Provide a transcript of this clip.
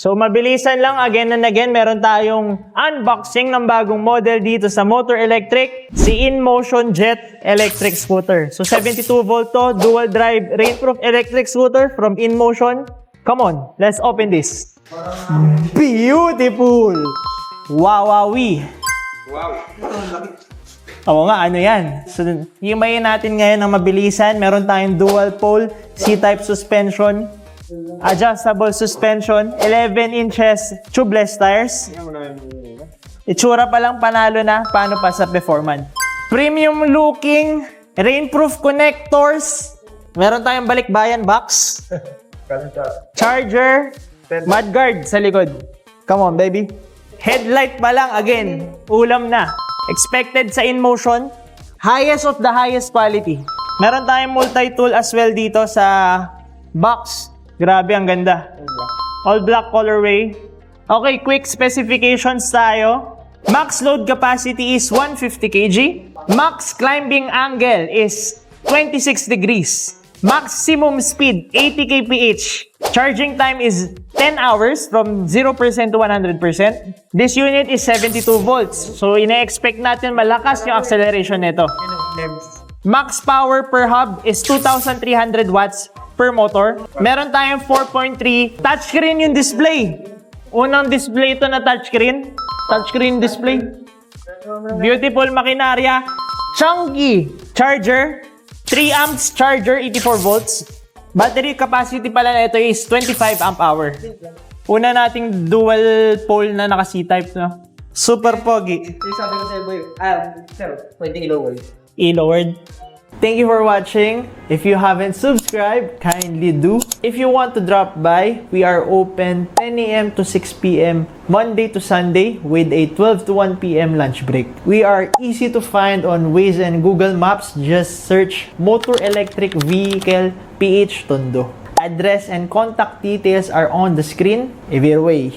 So mabilisan lang, again and again, meron tayong unboxing ng bagong model dito sa Motor Electric, si InMotion Jet Electric Scooter. So 72 volt to, dual drive, rainproof electric scooter from InMotion. Come on, let's open this. Beautiful! Wowie! Wow! Oo nga, ano yan? So, himayin natin ngayon ng mabilisan. Meron tayong dual pole, C-type suspension, adjustable suspension, 11 inches tubeless tires. Itsura pa lang panalo na, paano pa sa performance. Premium looking, rainproof connectors. Meron tayong balikbayan box. Charger, mudguard sa likod. Come on, baby. Headlight pa lang, again, ulam na. Expected sa InMotion, highest of the highest quality. Meron tayong multi-tool as well dito sa box. Grabe, ang ganda. All black colorway. Okay, quick specifications tayo. Max load capacity is 150 kg. Max climbing angle is 26 degrees. Maximum speed, 80 kph. Charging time is 10 hours from 0% to 100%. This unit is 72 volts. So, ina-expect natin malakas yung acceleration nito. Max power per hub is 2,300 watts per motor. Meron tayong 4.3 touchscreen yung display. Unang display ito na touchscreen. Touchscreen display. Beautiful makinarya. Chunky charger. 3 amps charger, 84 volts. Battery capacity pala na ito is 25 amp hour. Una nating dual pole na naka C-type, no? Super pogi. Yung sabi ko sa'yo, boy, sir, pwede i-lower. E-lowered. Thank you for watching. If you haven't subscribed, kindly do. If you want to drop by, we are open 10 a.m. to 6 p.m. Monday to Sunday with a 12 to 1 p.m. lunch break. We are easy to find on Waze and Google Maps. Just search Motor Electric Vehicle PH Tondo. Address and contact details are on the screen. Either way.